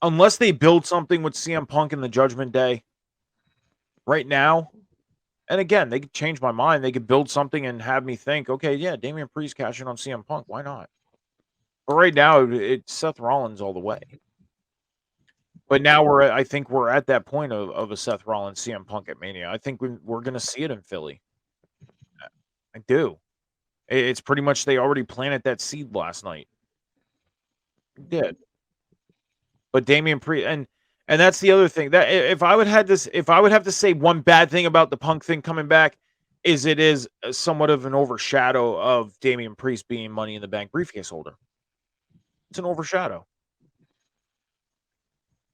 unless they build something with CM Punk in the Judgment Day right now. And again, they could change my mind. They could build something and have me think, okay, yeah, Damian Priest cashing on CM Punk. Why not? But right now, it's Seth Rollins all the way. But now I think we're at that point of a Seth Rollins CM Punk at Mania. I think we're going to see it in Philly. I do. It's pretty much they already planted that seed last night. Did. But Damian Priest and that's the other thing. That if I would have to say one bad thing about the Punk thing coming back is it is somewhat of an overshadow of Damian Priest being Money in the Bank briefcase holder. It's an overshadow.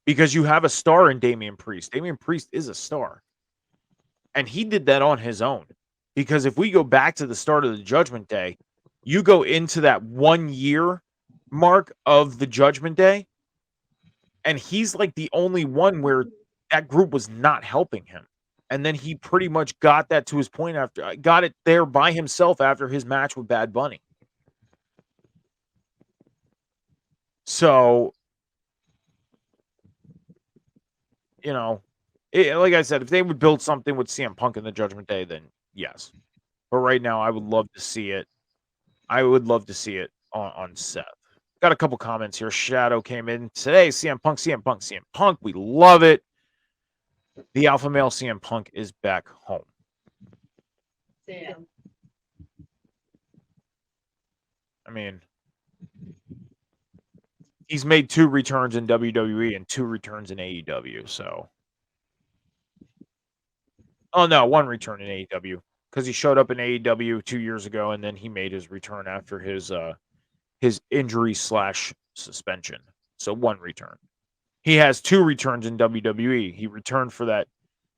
Because you have a star in Damian Priest. Damian Priest is a star. And he did that on his own. Because if we go back to the start of the Judgment Day, you go into that 1 year mark of the Judgment Day, and he's like the only one where that group was not helping him. And then he pretty much got that to his point after got it there by himself after his match with Bad Bunny. So, you know, like I said, if they would build something with CM Punk in the Judgment Day, then yes. But right now, I would love to see it. I would love to see it on Seth. Got a couple comments here. Shadow came in today. CM Punk, CM Punk, CM Punk. We love it. The alpha male CM Punk is back home. Damn. I mean, he's made 2 returns in WWE and 2 returns in AEW. So, oh no, 1 return in AEW because he showed up in AEW 2 years ago, and then he made his return after his injury / suspension. So 1 return. He has 2 returns in WWE. He returned for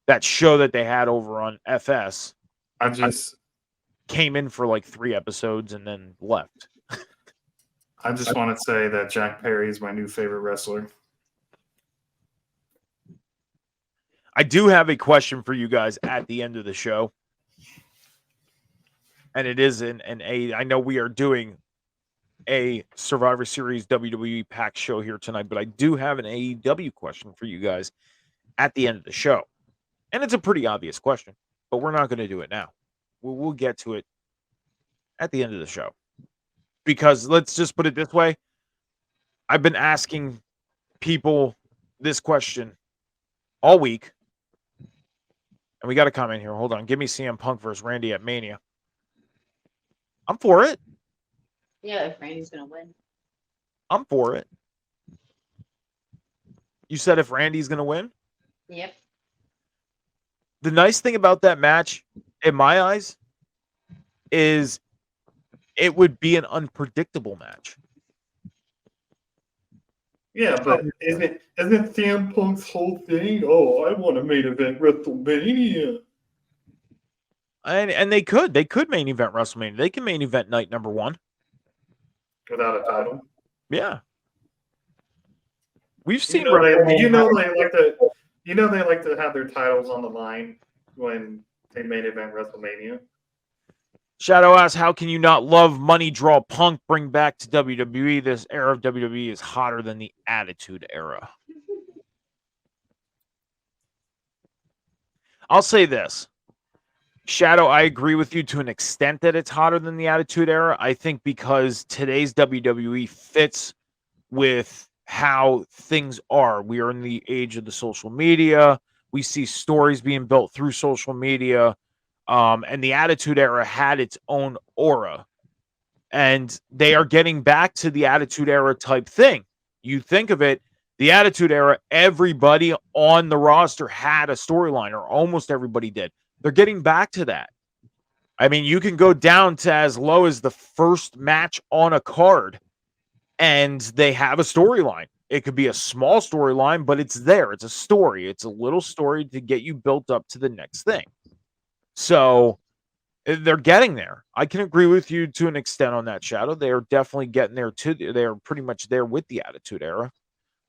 that show that they had over on FS. Came in for like 3 episodes and then left. I just want to say that Jack Perry is my new favorite wrestler. I do have a question for you guys at the end of the show. And it is I know we are doing a Survivor Series WWE pack show here tonight, but I do have an AEW question for you guys at the end of the show. And it's a pretty obvious question, but we're not going to do it now. We'll get to it at the end of the show. Because let's just put it this way. I've been asking people this question all week. And we got a comment here. Hold on. Give me CM Punk versus Randy at Mania. I'm for it. Yeah, if Randy's gonna win. I'm for it. You said if Randy's going to win? Yep. The nice thing about that match, in my eyes, is it would be an unpredictable match. Yeah, but isn't CM Punk's whole thing? Oh, I want to main event WrestleMania. And they could main event WrestleMania. They can main event night number 1 without a title. Yeah, we've seen. They like to have their titles on the line when they main event WrestleMania. Shadow asks, how can you not love Money Draw Punk bring back to WWE? This era of WWE is hotter than the Attitude Era. I'll say this. Shadow, I agree with you to an extent that it's hotter than the Attitude Era. I think because today's WWE fits with how things are. We are in the age of the social media. We see stories being built through social media. And the Attitude Era had its own aura. And they are getting back to the Attitude Era type thing. You think of it, the Attitude Era, everybody on the roster had a storyline, or almost everybody did. They're getting back to that. I mean, you can go down to as low as the first match on a card, and they have a storyline. It could be a small storyline, but it's there. It's a story. It's a little story to get you built up to the next thing. So they're getting there. I can agree with you to an extent on that, Shadow. They are definitely getting there too. They are pretty much there with the Attitude Era.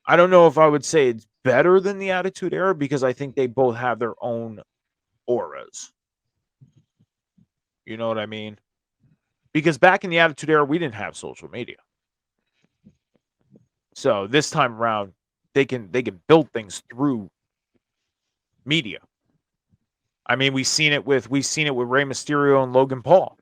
I don't know if I would say it's better than the Attitude Era because I think they both have their own auras. You know what I mean? Because back in the Attitude Era, we didn't have social media. So this time around, they can build things through media. I mean, we've seen it with Rey Mysterio and Logan Paul.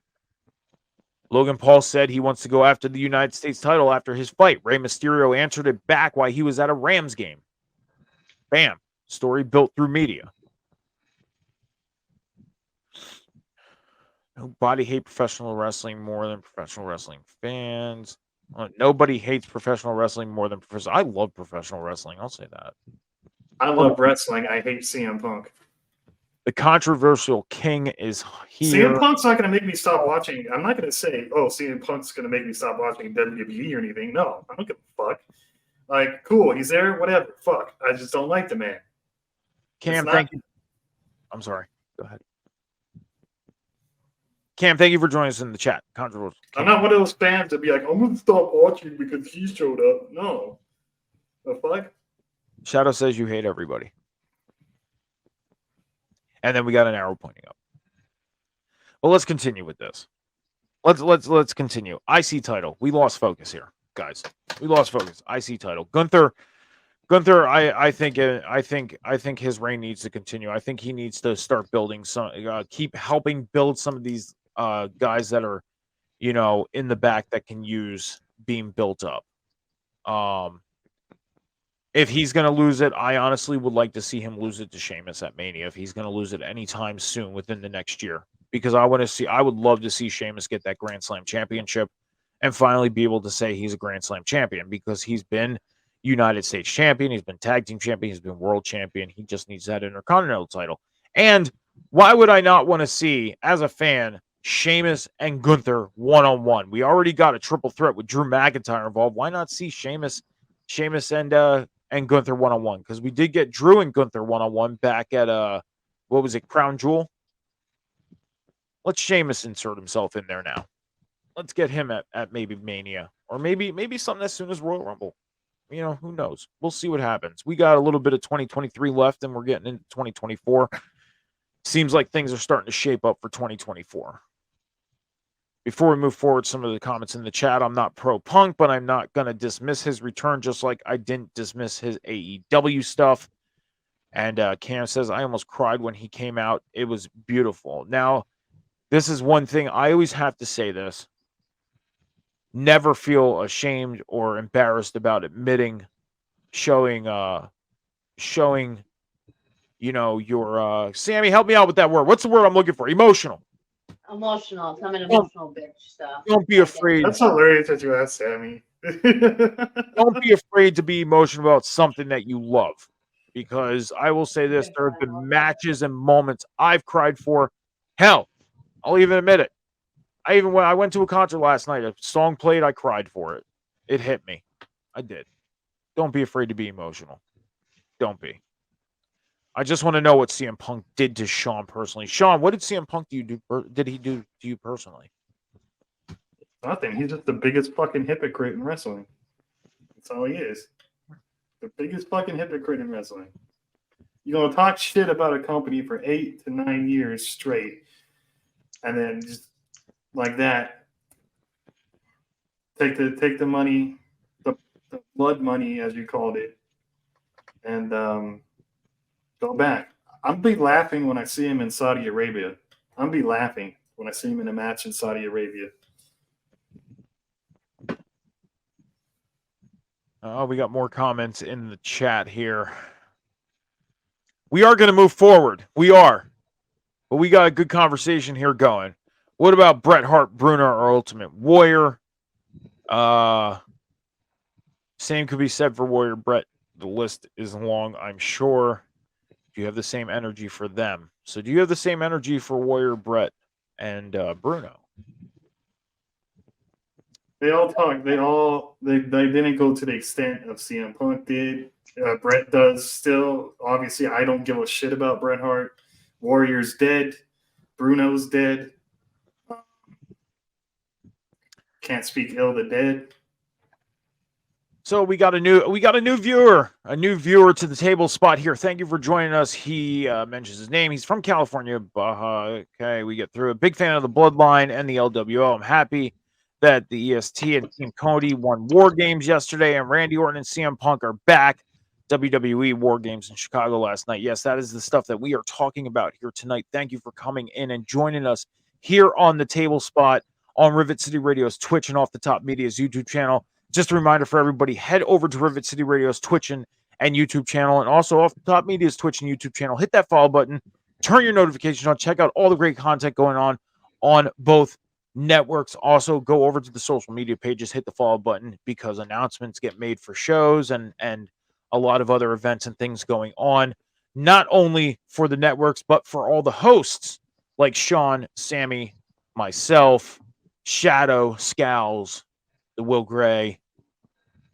Logan Paul said he wants to go after the United States title after his fight. Rey Mysterio answered it back while he was at a Rams game. Bam. Story built through media. Nobody hates professional wrestling more than professional wrestling fans. Nobody hates professional wrestling more than professional. I love professional wrestling. I'll say that. I love wrestling. I hate CM Punk. The controversial king is here. CM Punk's not going to make me stop watching. I'm not going to say, oh, CM Punk's going to make me stop watching WWE or anything. No, I don't give a fuck. Like, cool, he's there, whatever. Fuck. I just don't like the man. Cam, thank you. I'm sorry. Go ahead. Cam, thank you for joining us in the chat. Controversial. I'm not one of those fans that be like, I'm going to stop watching because he showed up. No. The fuck? Shadow says you hate everybody. And then we got an arrow pointing up. Well, let's continue with this. Let's continue. IC title. We lost focus here, guys. We lost focus. IC title. Gunther, I think his reign needs to continue. I think he needs to start building some, keep helping build some of these guys that are, in the back that can use being built up. If he's going to lose it, I honestly would like to see him lose it to Sheamus at Mania if he's going to lose it anytime soon within the next year. Because I would love to see Sheamus get that Grand Slam championship and finally be able to say he's a Grand Slam champion because he's been United States champion, he's been tag team champion, he's been world champion. He just needs that Intercontinental title. And why would I not want to see, as a fan, Sheamus and Gunther one-on-one? We already got a triple threat with Drew McIntyre involved. Why not see Sheamus and Gunther one-on-one? Because we did get Drew and Gunther one-on-one back at what was it, Crown Jewel? Let's Sheamus insert himself in there now. Let's get him at maybe Mania. Or maybe something as soon as Royal Rumble. Who knows? We'll see what happens. We got a little bit of 2023 left and we're getting into 2024. Seems like things are starting to shape up for 2024. Before we move forward, some of the comments in the chat. I'm not pro-Punk, but I'm not going to dismiss his return, just like I didn't dismiss his AEW stuff. And Cam says, I almost cried when he came out. It was beautiful. Now, this is one thing. I always have to say this. Never feel ashamed or embarrassed about admitting, showing, your, Sammy, help me out with that word. What's the word I'm looking for? Emotional. Emotional. I'm an emotional bitch. So Don't be afraid. That's hilarious that you asked, Sammy. Don't be afraid to be emotional about something that you love. Because I will say this, there have been matches and moments I've cried for. Hell, I'll even admit it. When I went to a concert last night, a song played, I cried for it. It hit me. I did. Don't be afraid to be emotional. Don't be. I just want to know what CM Punk did to Sean personally. Sean, what did CM Punk do to you personally? Nothing. He's just the biggest fucking hypocrite in wrestling. That's all he is. The biggest fucking hypocrite in wrestling. You're going to talk shit about a company for 8 to 9 years straight. And then just like that, take the money, the blood money, as you called it, and go back. I'll be laughing when I see him in Saudi Arabia. I'll be laughing when I see him in a match in Saudi Arabia. We got more comments in the chat here. We are going to move forward. We are. But we got a good conversation here going. What about Bret Hart, Bruno, or Ultimate Warrior? Same could be said for Warrior Bret. The list is long, I'm sure. Do you have the same energy for them? So do you have the same energy for Warrior Bret and Bruno? They all talk. They didn't go to the extent of CM Punk did. Bret does still. Obviously, I don't give a shit about Bret Hart. Warrior's dead. Bruno's dead. Can't speak ill the dead. So we got a new viewer to the table spot here. Thank you for joining us. He mentions his name. He's from California. Okay, we get through. A big fan of the Bloodline and the LWO. I'm happy that the EST and Team Cody won War Games yesterday, and Randy Orton and CM Punk are back. WWE War Games in Chicago last night. Yes, that is the stuff that we are talking about here tonight. Thank you for coming in and joining us here on the Table Spot on Rivet City Radio's Twitch and Off the Top Media's YouTube channel. Just a reminder for everybody, head over to Rivet City Radio's Twitch and YouTube channel, and also Off the Top Media's Twitch and YouTube channel. Hit that follow button, turn your notifications on, check out all the great content going on both networks. Also, go over to the social media pages, hit the follow button, because announcements get made for shows and a lot of other events and things going on, not only for the networks, but for all the hosts like Sean, Sammy, myself, Shadow, Scowls, the Will Gray,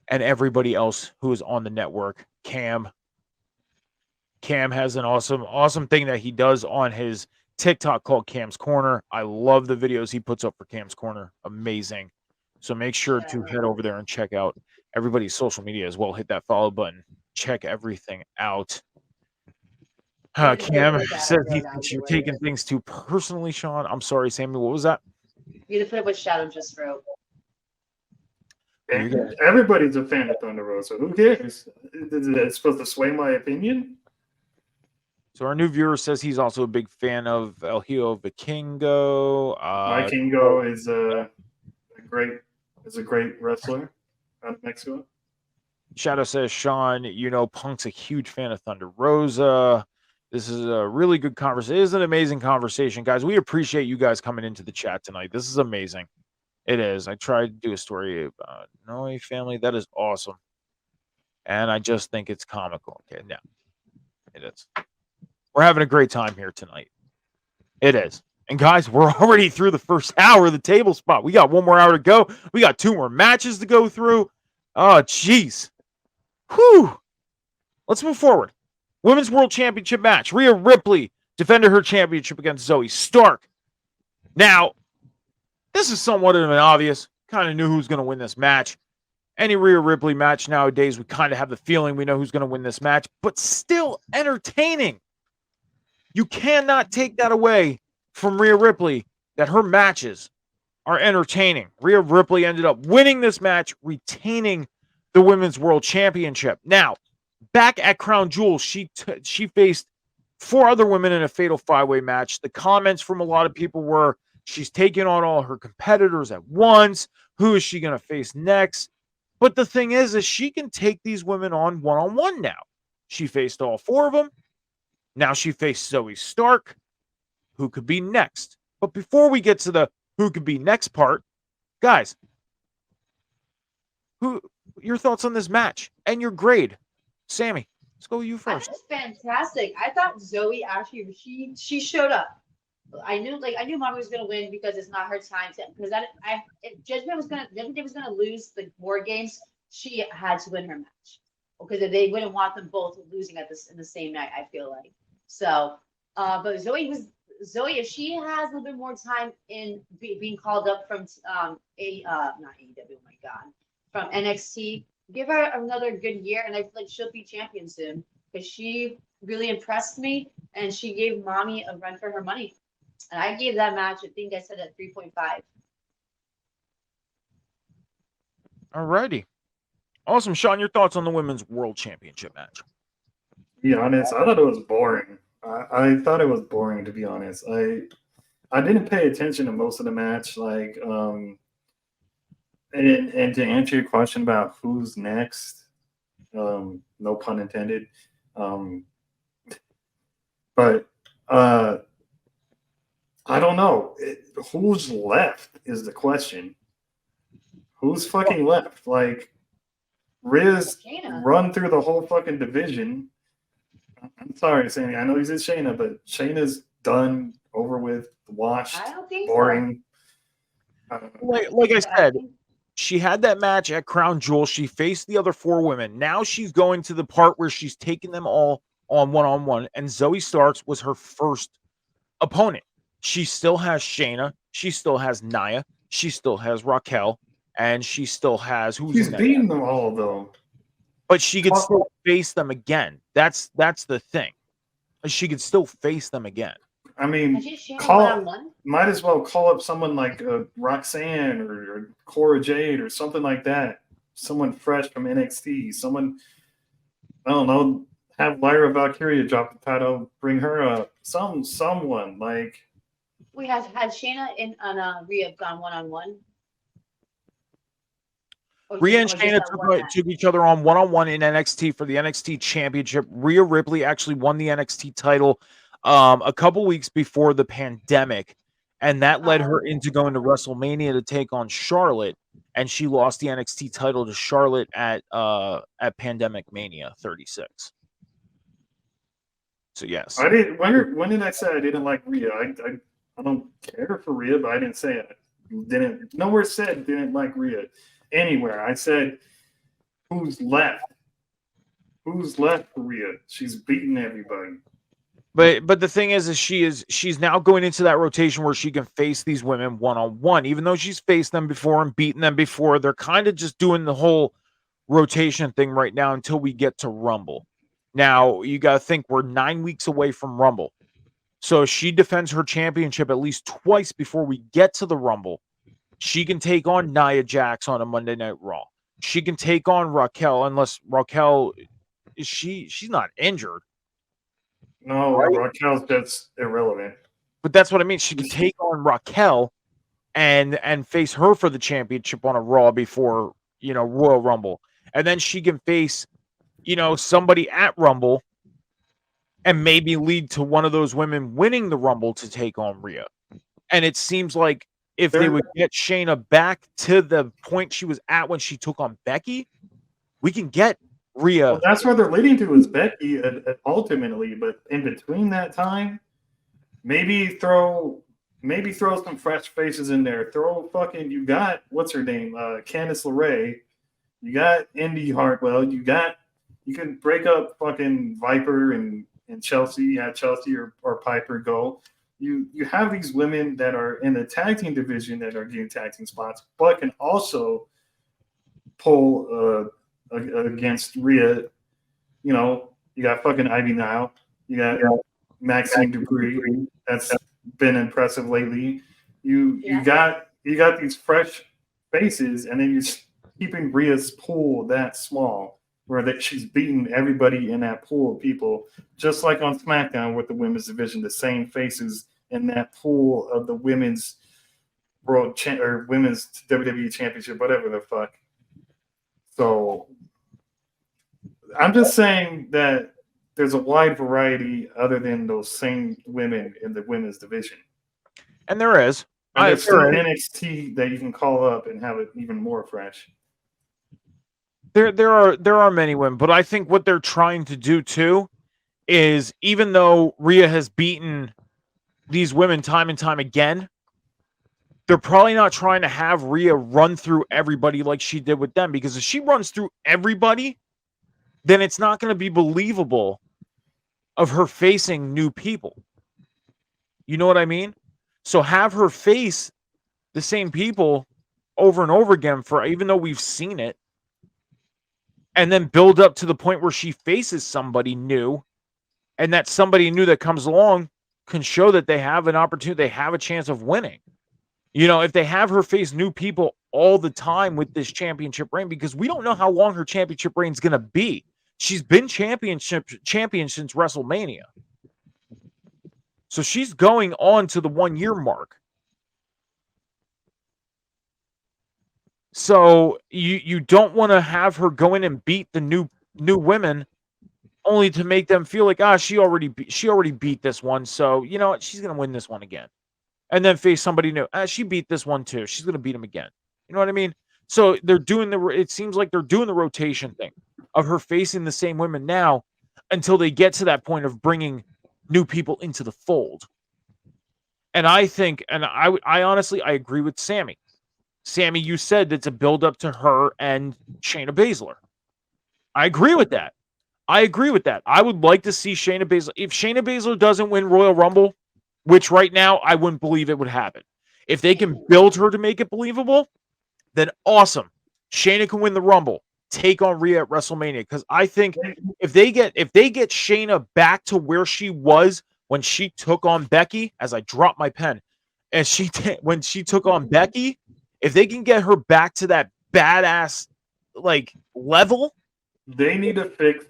and everybody else who is on the network. Cam has an awesome thing that he does on his TikTok called Cam's Corner. I love the videos he puts up for Cam's Corner. Amazing. So make sure to head over there and check out everybody's social media as well. Hit that follow button. Check everything out. Cam says he thinks you're taking things too personally, Sean. I'm sorry, Sammy. What was that? You had to put up with Shadow just wrote. Everybody's a fan of Thunder Rosa. Who cares? Is it supposed to sway my opinion? So our new viewer says he's also a big fan of El Hijo Vikingo. My Kingo is a great wrestler out of Mexico. Shadow says, Sean, Punk's a huge fan of Thunder Rosa. This is a really good conversation. It is an amazing conversation, guys. We appreciate you guys coming into the chat tonight. This is amazing. It is. I tried to do a story about Noe family. That is awesome. And I just think it's comical. Okay, no, it is. We're having a great time here tonight. It is. And guys, we're already through the first hour of the Table Spot. We got one more hour to go. We got 2 more matches to go through. Oh, jeez. Whew. Let's move forward. Women's World Championship match. Rhea Ripley defended her championship against Zoe Stark. Now, this is somewhat of an obvious. Kind of knew who's going to win this match. Any Rhea Ripley match nowadays, we kind of have the feeling we know who's going to win this match, but still entertaining. You cannot take that away from Rhea Ripley, that her matches are entertaining. Rhea Ripley ended up winning this match, retaining the Women's World Championship. Now, back at Crown Jewel, she faced 4 other women in a fatal 5-way match. The comments from a lot of people were, she's taking on all her competitors at once. Who is she going to face next? But the thing is she can take these women on one-on-one now. She faced all 4 of them. Now she faced Zoe Stark. Who could be next? But before we get to the who could be next part, guys, your thoughts on this match and your grade? Sammy, let's go with you first. That was fantastic. I thought Zoe actually she showed up. I knew Mommy was gonna win because it's not her time to, because if Judgment Day was gonna lose the War Games, she had to win her match because they wouldn't want them both losing in the same night. I feel like so. But Zoe, if she has a little bit more time in being called up from not AEW, oh my god, from NXT, give her another good year, and I feel like she'll be champion soon because she really impressed me, and she gave Mommy a run for her money. And I gave that match, I think I said at 3.5. All righty. Awesome. Sean, your thoughts on the Women's World Championship match? To be honest, I thought it was boring. I thought it was boring, to be honest. I didn't pay attention to most of the match. And to answer your question about who's next, no pun intended. But I don't know. Who's left is the question. Who's fucking left? Like, Riz run through the whole fucking division. I'm sorry, Sammy. I know he's at Shayna, but Shayna's done, over with, washed, I don't think boring. So. Like I said, she had that match at Crown Jewel. She faced the other 4 women. Now she's going to the part where she's taking them all on one-on-one, and Zoe Starks was her first opponent. She still has Shayna. She still has Nia. She still has Raquel. And she still has She's beaten them all, though. But she could still face them again. That's the thing. She could still face them again. I mean, might as well call up someone like Roxanne or Cora Jade or something like that. Someone fresh from NXT. Someone I don't know, have Lyra Valkyria drop the title, bring her someone like We have had Shayna and Rhea gone one-on-one, Rhea and just Shayna that one match. took each other on one-on-one in NXT for the NXT Championship. Rhea Ripley actually won the NXT title a couple weeks before the pandemic, and that led her into going to WrestleMania to take on Charlotte, and she lost the NXT title to Charlotte at Pandemic Mania 36. So yes, I didn't. When did I say I didn't like Rhea? I don't care for Rhea, but I didn't say it. Didn't nowhere said didn't like Rhea anywhere. I said who's left? Who's left for Rhea? She's beaten everybody. But the thing is she's now going into that rotation where she can face these women one-on-one. Even though she's faced them before and beaten them before, they're kind of just doing the whole rotation thing right now until we get to Rumble. Now, you got to think we're 9 weeks away from Rumble. So she defends her championship at least twice before we get to the Rumble. She can take on Nia Jax on a Monday Night Raw. She can take on Raquel, unless Raquel she's not injured. No, Right? Raquel's just irrelevant. But that's what I mean. She can take on Raquel and face her for the championship on a Raw before, Royal Rumble. And then she can face, somebody at Rumble and maybe lead to one of those women winning the Rumble to take on Rhea. And it seems like if they would get Shayna back to the point she was at when she took on Becky, we can get Rhea. Well, that's where they're leading to is Becky ultimately, but in between that time, maybe throw some fresh faces in there. Throw fucking you got what's her name, Candice LeRae. You got Indy Hartwell. You can break up fucking Viper and Chelsea. Have Chelsea or Piper go. You have these women that are in the tag team division that are getting tag team spots, but can also pull against Rhea. You got fucking Ivy Nile. You got Maxine Dupree. That's been impressive lately. You got these fresh faces, and then you're keeping Rhea's pool that small, where that she's beaten everybody in that pool of people, just like on SmackDown with the women's division, the same faces in that pool of the women's or women's WWE Championship, whatever the fuck. So I'm just saying that there's a wide variety other than those same women in the women's division. And there is. And there's still NXT that you can call up and have it even more fresh. There are many women, but I think what they're trying to do too is, even though Rhea has beaten these women time and time again, they're probably not trying to have Rhea run through everybody like she did with them, because if she runs through everybody, then it's not going to be believable of her facing new people. You know what I mean? So have her face the same people over and over again, for even though we've seen it, and then build up to the point where she faces somebody new, and that somebody new that comes along can show that they have an opportunity, they have a chance of winning. If they have her face new people all the time with this championship reign, because we don't know how long her championship reign is going to be. She's been champion since WrestleMania. So she's going on to the 1 year mark. So you don't want to have her go in and beat the new women only to make them feel like, she already beat this one, so you know what, she's going to win this one again. And then face somebody new. She beat this one too. She's going to beat him again. You know what I mean? So it seems like they're doing the rotation thing of her facing the same women now until they get to that point of bringing new people into the fold. And I think, and I honestly, I agree with Sammy. Sammy, you said it's a build up to her and Shayna Baszler. I agree with that. I would like to see Shayna Baszler. If Shayna Baszler doesn't win Royal Rumble, which right now I wouldn't believe it would happen, if they can build her to make it believable, then awesome. Shayna can win the Rumble, take on Rhea at WrestleMania. Because I think if they get Shayna back to where she was when she took on Becky, as I dropped my pen, and when she took on Becky, if they can get her back to that badass level, they need to fix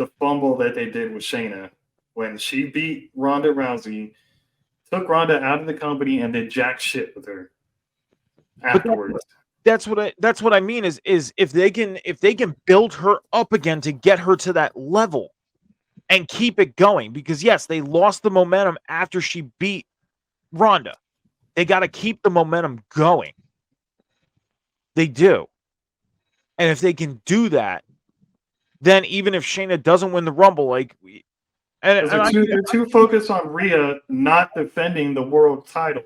the fumble that they did with Shayna when she beat Ronda Rousey, took Ronda out of the company, and did jack shit with her afterwards. That's what I mean is if they can build her up again to get her to that level and keep it going, because yes, they lost the momentum after she beat Ronda. They got to keep the momentum going. They do. And if they can do that, then even if Shayna doesn't win the Rumble, like they're too focused on Rhea not defending the world title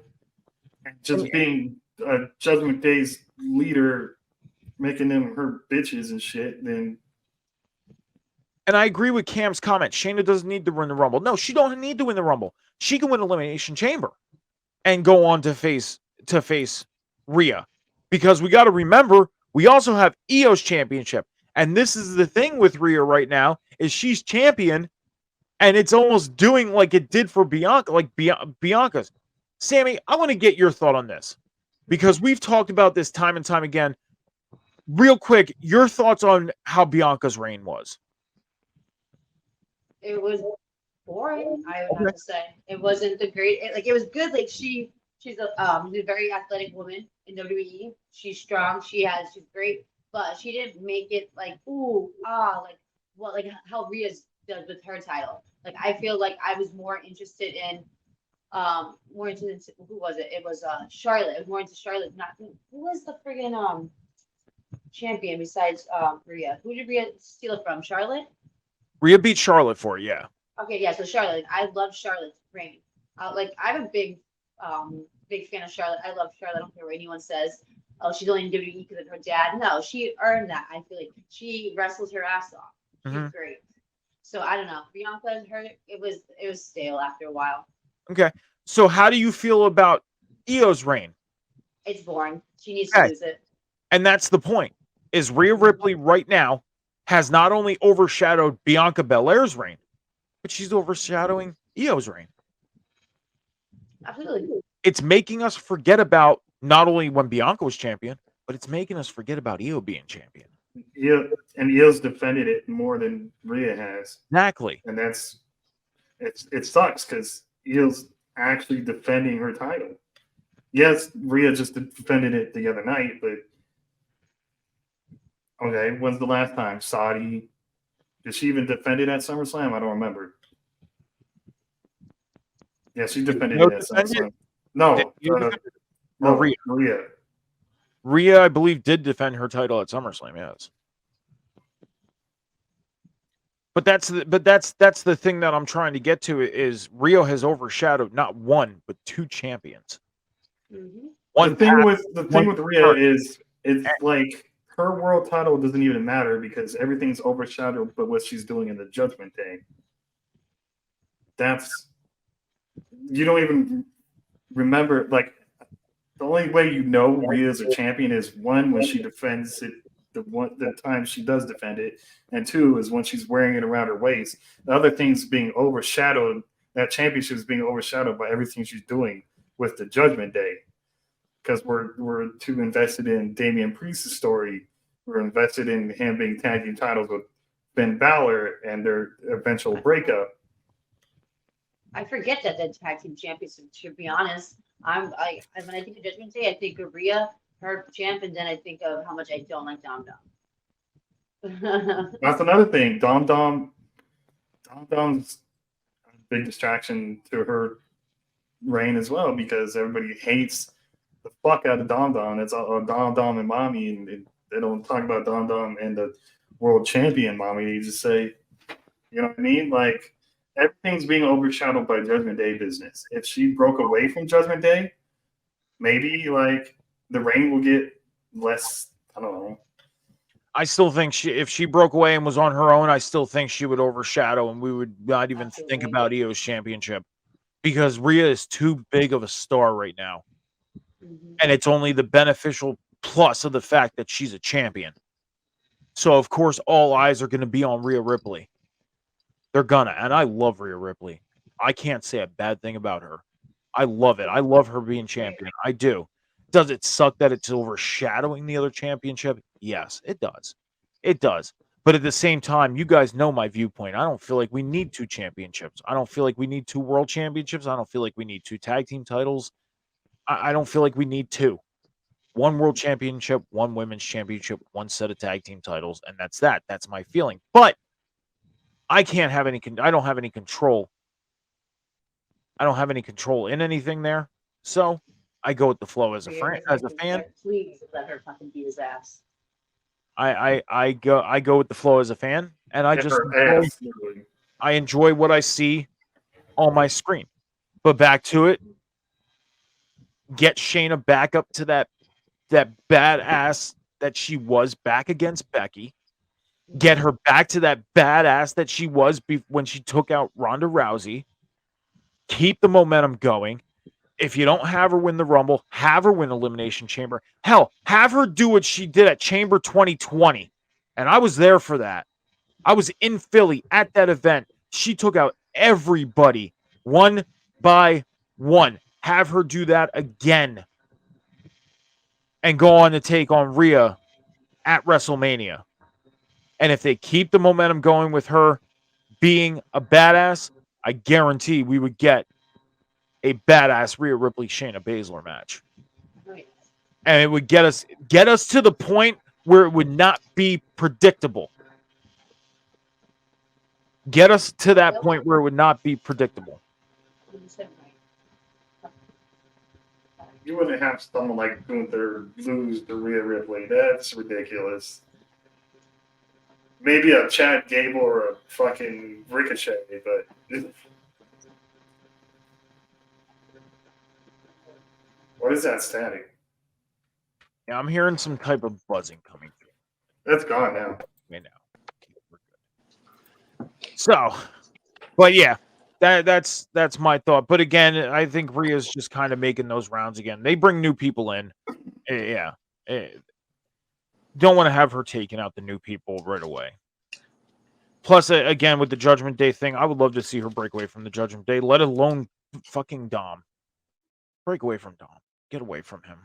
and just being a Judgment Day's leader, making them her bitches and shit. Then, and I agree with Cam's comment. Shayna doesn't need to win the Rumble. No, she don't need to win the Rumble. She can win Elimination Chamber and go on to face Rhea, because we got to remember we also have EOS Championship, and this is the thing with Rhea right now is she's champion, and it's almost doing like it did for Bianca, like Bianca's. Sammy, I want to get your thought on this because we've talked about this time and time again. Real quick, your thoughts on how Bianca's reign was? It was boring, I would have to say. It wasn't the great. It was good. Like she's a very athletic woman in WWE. She's strong. She's great, but she didn't make it like like how Rhea's does with her title. Like I feel like I was more interested in more into who was it? It was Charlotte. I was more into Charlotte. Not who was the friggin' champion besides Rhea? Who did Rhea steal it from? Charlotte? Rhea beat Charlotte for it, yeah. Okay, yeah. So Charlotte, I love Charlotte's reign. I'm a big fan of Charlotte. I love Charlotte. I don't care what anyone says. Oh, she's only in WWE because of her dad. No, she earned that. I feel like she wrestles her ass off. She's great. So I don't know. Bianca and her, it was stale after a while. Okay. So how do you feel about Io's reign? It's boring. She needs to lose it. And that's the point. Is Rhea Ripley right now has not only overshadowed Bianca Belair's reign, but she's overshadowing Io's reign. Absolutely. It's making us forget about not only when Bianca was champion, but it's making us forget about Io being champion. Yeah, and Io's defended it more than Rhea has. Exactly. And it sucks because Io's actually defending her title. Yes, Rhea just defended it the other night, but okay, when's the last time? Saudi. Did she even defend it at SummerSlam? I don't remember. Yeah, she defended it at SummerSlam. No, Rhea. Rhea, I believe, did defend her title at SummerSlam. Yes, but that's the thing that I'm trying to get to is Rhea has overshadowed not one but two champions. Mm-hmm. The thing with Rhea is it's like her world title doesn't even matter because everything's overshadowed by what she's doing in the Judgment Day. You don't even remember, like, the only way you know Rhea's a champion is one, when she defends it, the time she does defend it, and two is when she's wearing it around her waist. The other thing's being overshadowed, that championship is being overshadowed by everything she's doing with the Judgment Day. Because we're too invested in Damian Priest's story. We're invested in him being tag team titles with Ben Balor and their eventual breakup. I forget that the tag team champions. To be honest, when I think of Judgment Day, I think of Rhea, her champ, and then I think of how much I don't like Dom Dom. That's another thing. Dom Dom's a big distraction to her reign as well because everybody hates the fuck out of Dom Dom. It's all Dom Dom and Mommy, and they don't talk about Dom Dom and the world champion Mommy. They just say, you know what I mean? Like, everything's being overshadowed by Judgment Day business. If she broke away from Judgment Day, maybe like the reign will get less. I don't know. I still think if she broke away and was on her own, I still think she would overshadow, and we would not even think about Io's championship because Rhea is too big of a star right now. And it's only the beneficial plus of the fact that she's a champion. So, of course, all eyes are going to be on Rhea Ripley. They're gonna. And I love Rhea Ripley. I can't say a bad thing about her. I love it. I love her being champion. I do. Does it suck that it's overshadowing the other championship? Yes, it does. It does. But at the same time, you guys know my viewpoint. I don't feel like we need 2 championships. I don't feel like we need 2 world championships. I don't feel like we need 2 tag team titles. I don't feel like we need 2. 1 world championship, 1 women's championship, 1 set of tag team titles, and that's that. That's my feeling. But I can't have any. I don't have any control. I don't have any control in anything there. So I go with the flow as a fan. Please let her fucking beat his ass. I go with the flow as a fan, and I Get just her ass, literally. I enjoy what I see on my screen. But back to it, get Shayna back up to that badass that she was back against Becky. Get her back to that badass that she was when she took out Ronda Rousey. Keep the momentum going. If you don't have her win the Rumble, have her win Elimination Chamber. Hell, have her do what she did at Chamber 2020. And I was there for that. I was in Philly at that event. She took out everybody one by one. Have her do that again. And go on to take on Rhea at WrestleMania. And if they keep the momentum going with her being a badass, I guarantee we would get a badass Rhea Ripley Shayna Baszler match. And it would get us to the point where it would not be predictable. Get us to that point where it would not be predictable. You wouldn't have someone like Gunther lose to Rhea Ripley. That's ridiculous. Maybe a Chad Gable or a fucking Ricochet, but what is that static? Yeah, I'm hearing some type of buzzing coming through. That's gone now. Okay, now. So, but yeah, that's my thought. But again, I think Rhea's just kind of making those rounds again. They bring new people in. Yeah. Don't want to have her taking out the new people right away. Plus, again, with the Judgment Day thing, I would love to see her break away from the Judgment Day, let alone fucking Dom. Break away from Dom. Get away from him.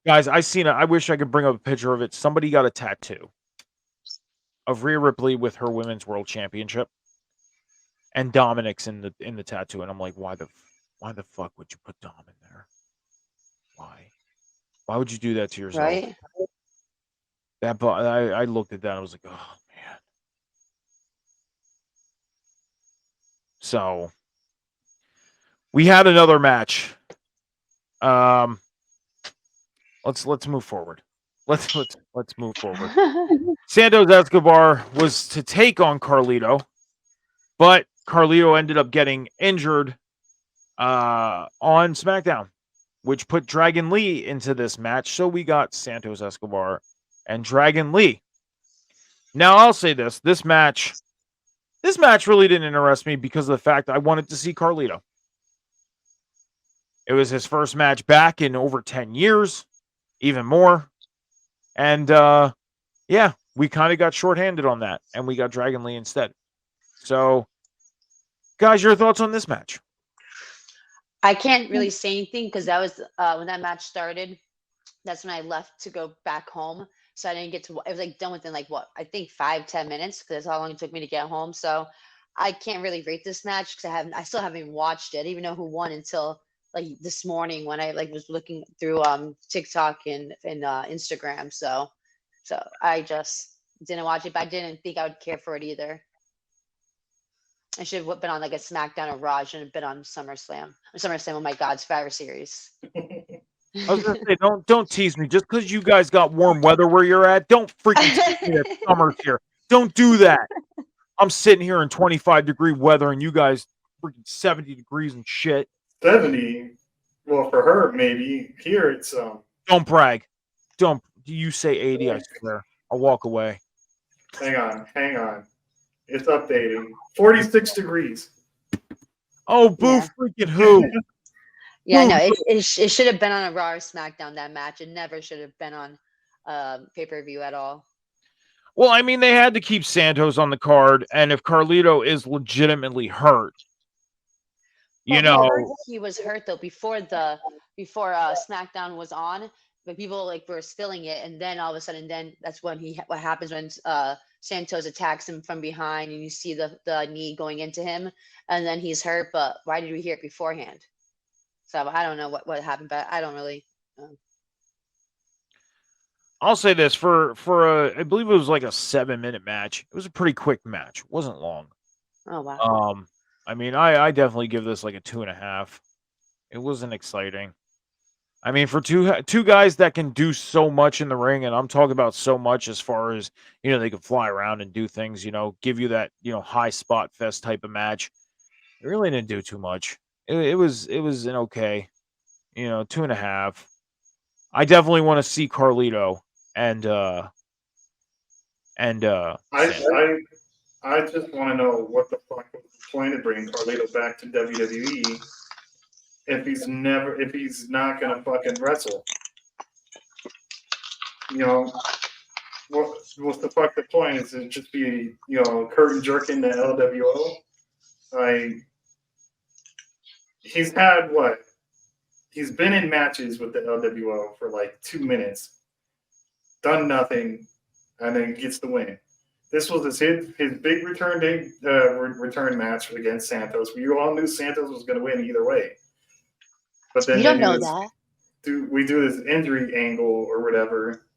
Guys, I wish I could bring up a picture of it. Somebody got a tattoo of Rhea Ripley with her Women's World Championship, and Dominic's in the tattoo, and I'm like, why the fuck would you put Dom in there? Why would you do that to yourself? Right. I looked at that and I was like, oh man. So we had another match. Let's move forward. Let's move forward. Santos Escobar was to take on Carlito, but Carlito ended up getting injured on SmackDown, which put Dragon Lee into this match. So we got Santos Escobar and Dragon Lee. Now I'll say this: this match really didn't interest me because of the fact I wanted to see Carlito. It was his first match back in over 10 years, even more. And yeah, we kind of got shorthanded on that, and we got Dragon Lee instead. So, guys, your thoughts on this match? I can't really say anything because that was when that match started. That's when I left to go back home. So I didn't get to. It was like done within like what I think 5-10 minutes because that's how long it took me to get home. So I can't really rate this match because I still haven't even watched it. I even know who won until like this morning when I like was looking through TikTok and Instagram. So I just didn't watch it, but I didn't think I would care for it either. I should have been on like a SmackDown or Raw. I shouldn't have been on SummerSlam. Oh my God, Survivor Series. I was gonna say, don't tease me. Just because you guys got warm weather where you're at, don't freaking tease me that summer's here. Don't do that. I'm sitting here in 25-degree weather, and you guys freaking 70 degrees and shit. 70. Well, for her, maybe. Here it's Don't brag. Don't you say 80, I swear. I'll walk away. Hang on. It's updating. 46 degrees. Oh, boo freaking who? Yeah, no, it should have been on a Raw or SmackDown, that match. It never should have been on pay-per-view at all. Well, I mean, they had to keep Santos on the card, and if Carlito is legitimately hurt, you know, he was hurt though before SmackDown was on. but people like were spilling it, and then all of a sudden, then that's when what happens when Santos attacks him from behind, and you see the knee going into him, and then he's hurt. But why did we hear it beforehand? So I don't know what happened, but I don't really. I'll say this for I believe it was like a 7-minute match. It was a pretty quick match. It wasn't long. Oh wow. I mean, I definitely give this like a 2.5. It wasn't exciting. I mean, for two guys that can do so much in the ring, and I'm talking about so much as far as, they can fly around and do things, give you that, high spot fest type of match. It really didn't do too much. It was an okay, 2.5. I definitely want to see Carlito and I just want to know what the fuck was the point of bringing Carlito back to WWE if he's not gonna fucking wrestle. What's the fuck the point? Is it just be curtain jerking the LWO? Like he's had what? He's been in matches with the LWO for like 2 minutes, done nothing, and then gets the win. This was his big return match against Santos. We all knew Santos was going to win either way. But then you don't know that. We do this injury angle or whatever.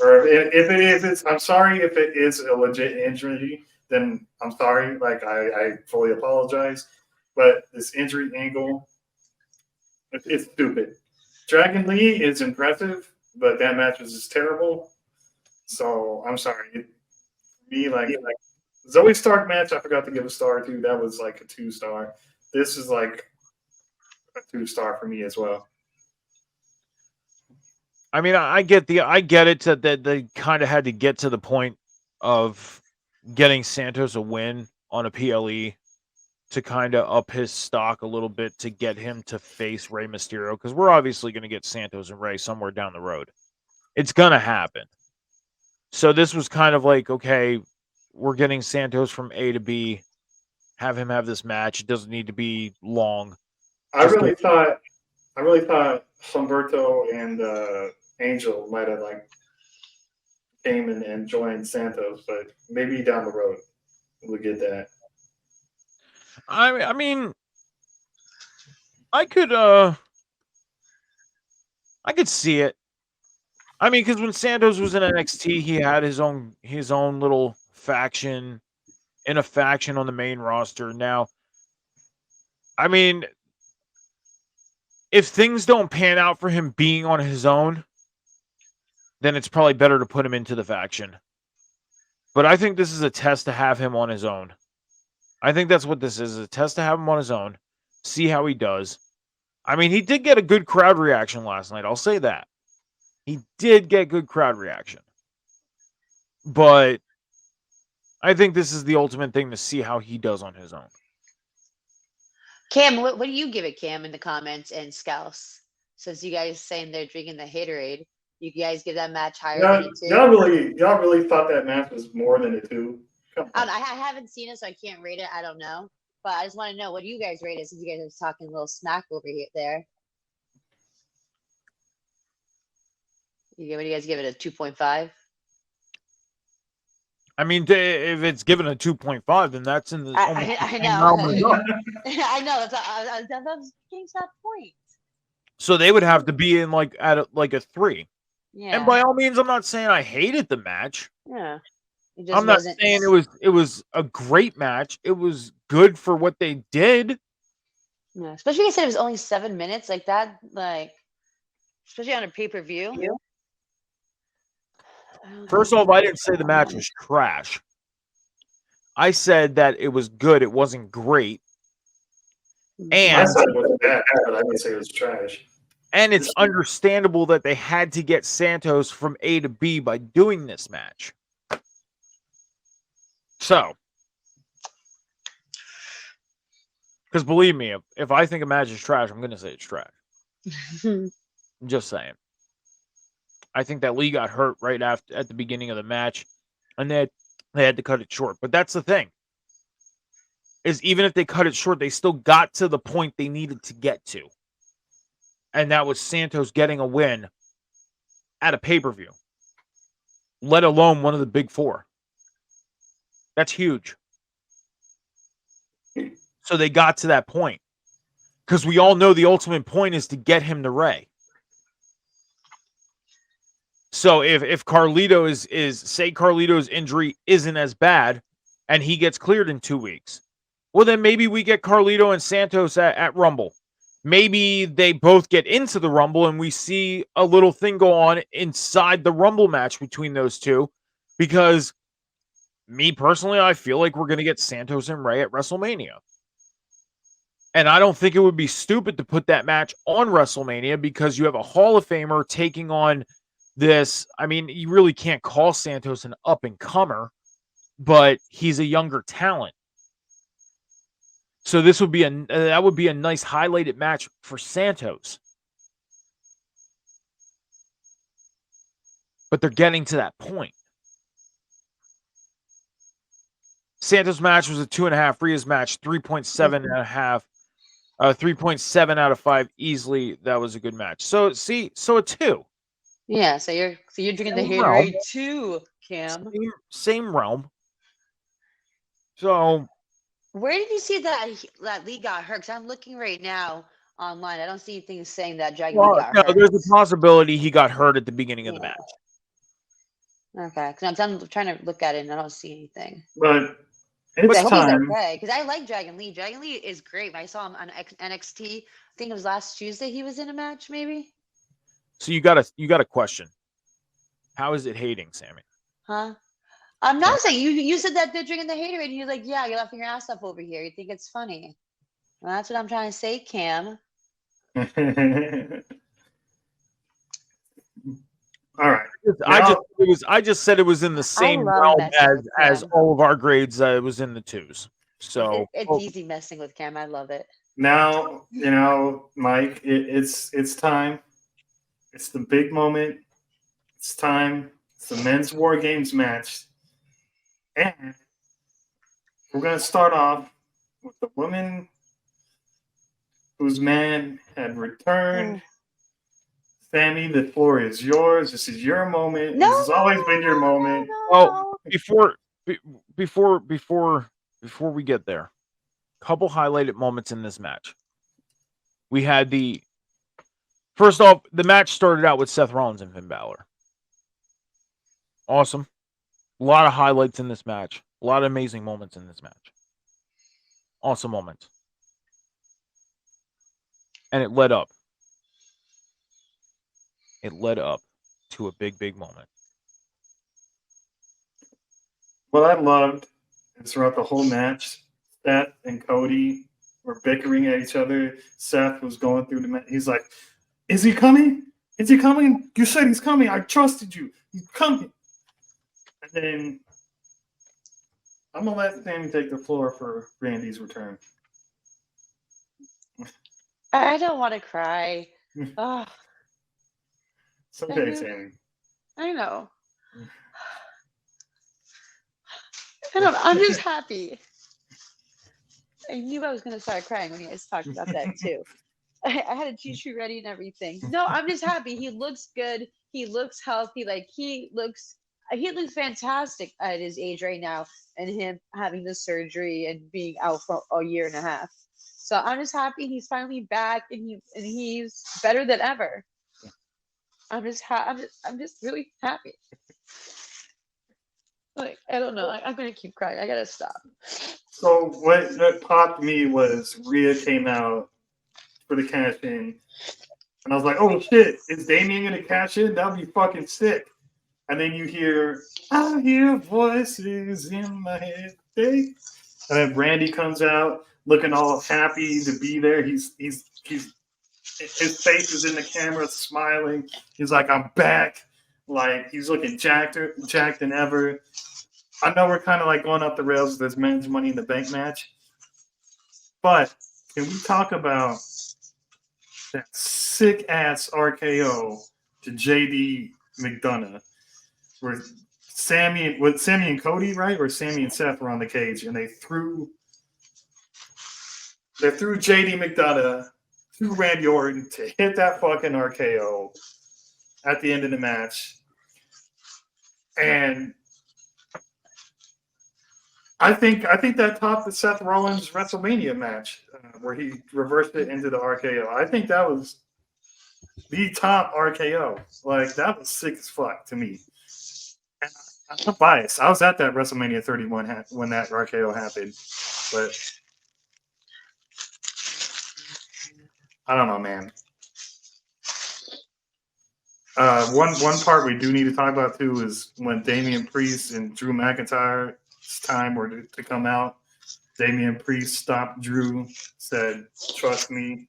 Or if it's, I'm sorry if it is a legit injury, then I'm sorry. Like I fully apologize. But this injury angle, it's stupid. Dragon Lee is impressive, but that match was just terrible. So I'm sorry. Like Zoe Stark match, I forgot to give a star to. That was like a 2-star. This is like a 2-star for me as well. I mean, I get it that they kind of had to get to the point of getting Santos a win on a PLE to kind of up his stock a little bit to get him to face Rey Mysterio, because we're obviously going to get Santos and Rey somewhere down the road. It's going to happen. So this was kind of like, okay, we're getting Santos from A to B. Have him have this match. It doesn't need to be long. I really thought Humberto and Angel might have like came and joined Santos, but maybe down the road we'll get that. I mean, I could see it. I mean, because when Santos was in NXT, he had his own little faction, in a faction on the main roster. Now, I mean, if things don't pan out for him being on his own, then it's probably better to put him into the faction. But I think this is a test to have him on his own. I think that's what this is, a test to have him on his own, see how he does. I mean, he did get a good crowd reaction last night. I'll say that. He did get good crowd reaction. But I think this is the ultimate thing to see how he does on his own. Cam, what do you give it, Cam, in the comments and Scouse? Since you guys saying they're drinking the haterade, you guys give that match higher than a 2? Y'all really thought that match was more than a 2? I haven't seen it, so I can't rate it. I don't know. But I just want to know, what do you guys rate it, since you guys are talking a little smack over here there? What do you guys give it, a 2.5? I mean, if it's given a 2.5, then that's in the. I know. I know. That's getting to that point. So they would have to be in like at a 3. Yeah. And by all means, I'm not saying I hated the match. Yeah. I'm not saying it was a great match. It was good for what they did. Yeah. Especially when you said it was only 7 minutes, like that, like especially on a pay-per-view. Yeah. First off, I didn't say the match was trash. I said that it was good. It wasn't great. And I said it was bad, but I didn't say it was trash. And it's understandable that they had to get Santos from A to B by doing this match. So, because believe me, if I think a match is trash, I'm going to say it's trash. I'm just saying. I think that Lee got hurt right at the beginning of the match, and they had to cut it short. But that's the thing, is even if they cut it short, they still got to the point they needed to get to. And that was Santos getting a win at a pay-per-view, let alone one of the big four. That's huge. So they got to that point because we all know the ultimate point is to get him to Ray. So if Carlito is say Carlito's injury isn't as bad and he gets cleared in 2 weeks, well, then maybe we get Carlito and Santos at Rumble. Maybe they both get into the Rumble and we see a little thing go on inside the Rumble match between those two. Because me personally, I feel like we're going to get Santos and Ray at WrestleMania. And I don't think it would be stupid to put that match on WrestleMania because you have a Hall of Famer taking on this. I mean, you really can't call Santos an up-and-comer, but he's a younger talent. So this would be that would be a nice highlighted match for Santos. But they're getting to that point. Santos' match was a 2.5. Rhea's match 3.7.5. 3.7 out of 5 easily. That was a good match. So a 2. Yeah, so you're drinking the Same realm. Haterade too, Cam. Same realm. So where did you see that Lee got hurt? Because I'm looking right now online. I don't see anything saying that Dragon Lee got hurt. There's a possibility he got hurt at the beginning of the match. Okay, because I'm trying to look at it and I don't see anything. But it's time. Okay, because I like Dragon Lee. Dragon Lee is great. I saw him on NXT. I think it was last Tuesday. He was in a match, maybe. So you got a question. How is it hating, Sammy? Huh? I'm not saying you said that they're drinking the Haterade and you're like, yeah, you're laughing your ass up over here. You think it's funny. Well, that's what I'm trying to say, Cam. All right. I just said it was in the same realm as all of our grades. It was in the 2s. So it's easy messing with Cam. I love it. Now, Mike, it's time. It's the big moment. It's time. It's the men's War Games match. And we're going to start off with the woman whose man had returned. Sammy, the floor is yours. This is your moment. This has always been your moment. Oh, before we get there, couple highlighted moments in this match. We had first off, the match started out with Seth Rollins and Finn Balor. Awesome. A lot of highlights in this match. A lot of amazing moments in this match. Awesome moments. And it led up. It led up to a big, big moment. What I loved is throughout the whole match, Seth and Cody were bickering at each other. Seth was going through the match. He's like, is he coming? Is he coming? You said he's coming. I trusted you. He's coming. And then I'm going to let Sammy take the floor for Randy's return. I don't want to cry. Oh. It's okay, Sammy. I know. I'm just happy. I knew I was going to start crying when you guys talked about that too. I had a tissue ready and everything. No, I'm just happy. He looks good. He looks healthy. Like he looks fantastic at his age right now, and him having the surgery and being out for a year and a half. So I'm just happy he's finally back and he's better than ever. I'm just really happy. Like, I don't know. I'm gonna keep crying. I gotta stop. So what popped me was Rhea came out for the cash in, and I was like, "Oh shit, is Damian gonna cash in? That'd be fucking sick." And then you hear, "I hear voices in my head," and then Randy comes out looking all happy to be there. He's his face is in the camera, smiling. He's like, "I'm back." Like he's looking jacked than ever. I know we're kind of like going off the rails with this men's Money in the Bank match, but can we talk about that sick ass RKO to JD McDonough, where Sammy and Cody, right? Or Sammy and Seth were on the cage, and they threw JD McDonough to Randy Orton to hit that fucking RKO. at the end of the match. And I think that topped the Seth Rollins WrestleMania match where he reversed it into the RKO. I think that was the top RKO. Like, that was sick as fuck to me. And I'm biased. I was at that WrestleMania 31 when that RKO happened, but I don't know, man. One part we do need to talk about too is when Damian Priest and Drew McIntyre's time were to come out. Damian Priest stopped Drew, said, "Trust me."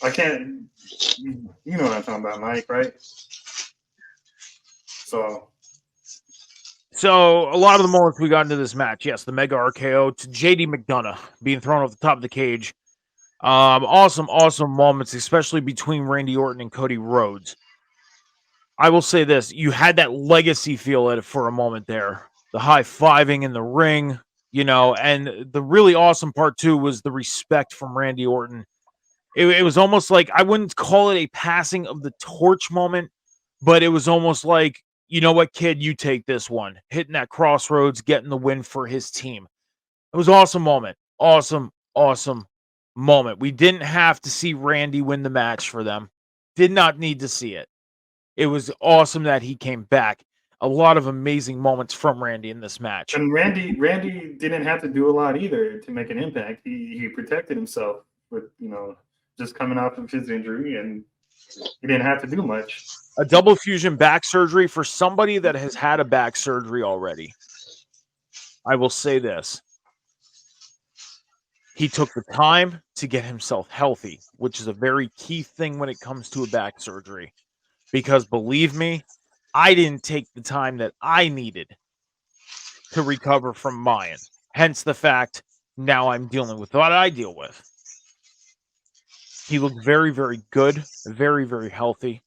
I can't. You know what I'm talking about, Mike, right? So a lot of the moments we got into this match, yes, the mega RKO to JD McDonough being thrown off the top of the cage. Awesome moments, especially between Randy Orton and Cody Rhodes. I will say this: you had that legacy feel at it for a moment there. The high-fiving in the ring, and the really awesome part too was the respect from Randy Orton. It was almost like, I wouldn't call it a passing of the torch moment, but it was almost like, you know what, kid, you take this one. Hitting that crossroads, getting the win for his team. It was an awesome moment. Awesome moment. We didn't have to see Randy win the match for them. Did not need to see it. It was awesome that he came back. A lot of amazing moments from Randy in this match. And Randy didn't have to do a lot either to make an impact. He protected himself with, just coming off of his injury, and he didn't have to do much. A double fusion back surgery for somebody that has had a back surgery already. I will say this. He took the time to get himself healthy, which is a very key thing when it comes to a back surgery. Because believe me, I didn't take the time that I needed to recover from mine. Hence the fact now I'm dealing with what I deal with. He looked very, very good, very, very healthy,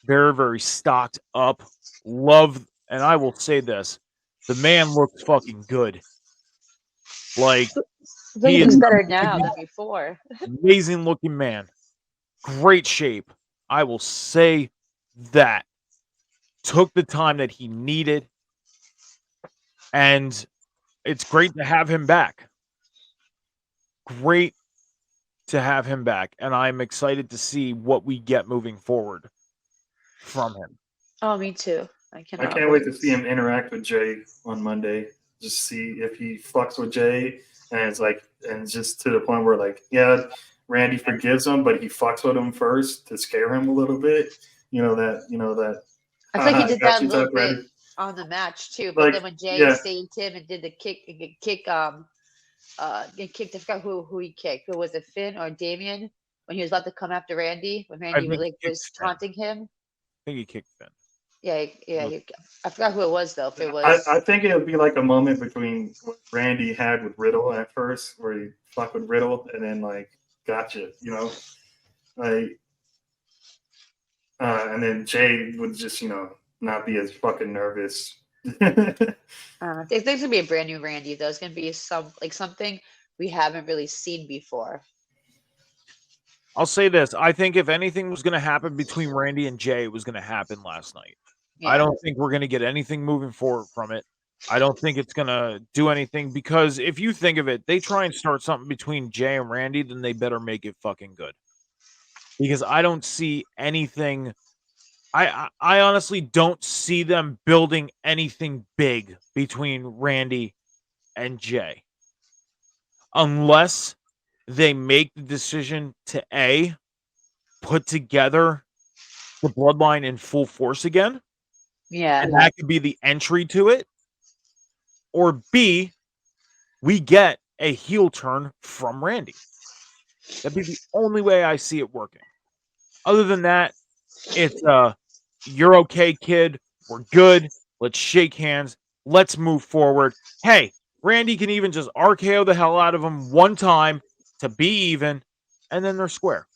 very, very stocked up. Love, and I will say this, the man looks fucking good. Like, I think he's better now than before. Amazing looking man. Great shape. I will say that. Took the time that he needed. And it's great to have him back. Great to have him back. And I'm excited to see what we get moving forward from him. Oh, me too. I can't wait to see him interact with Jay on Monday. Just see if he fucks with Jay, and it's just to the point where, like, yeah, Randy forgives him, but he fucks with him first to scare him a little bit. That. I think he did that a little bit on the match too. But then when Jay saved him and did the kick, I forgot who he kicked. Who was it, Finn or Damien? When he was about to come after Randy, when Randy was taunting him. I think he kicked Finn. Yeah. I forgot who it was though. If it was, I think it would be like a moment between what Randy had with Riddle at first, where he fucked with Riddle, and then gotcha, and then Jay would just not be as fucking nervous. There's gonna be a brand new Randy though. It's gonna be something we haven't really seen before. I'll say this. I think if anything was going to happen between Randy and Jay, it was going to happen last night. Yeah. I don't think we're going to get anything moving forward from it. I don't think it's going to do anything, because if you think of it, they try and start something between Jay and Randy, then they better make it fucking good. Because I don't see anything. I honestly don't see them building anything big between Randy and Jay. Unless they make the decision to put together the bloodline in full force again. Yeah. And that could be the entry to it. Or B, we get a heel turn from Randy. That'd be the only way I see it working. Other than that, it's you're okay, kid. We're good. Let's shake hands. Let's move forward. Hey, Randy can even just RKO the hell out of him one time to be even, and then they're square.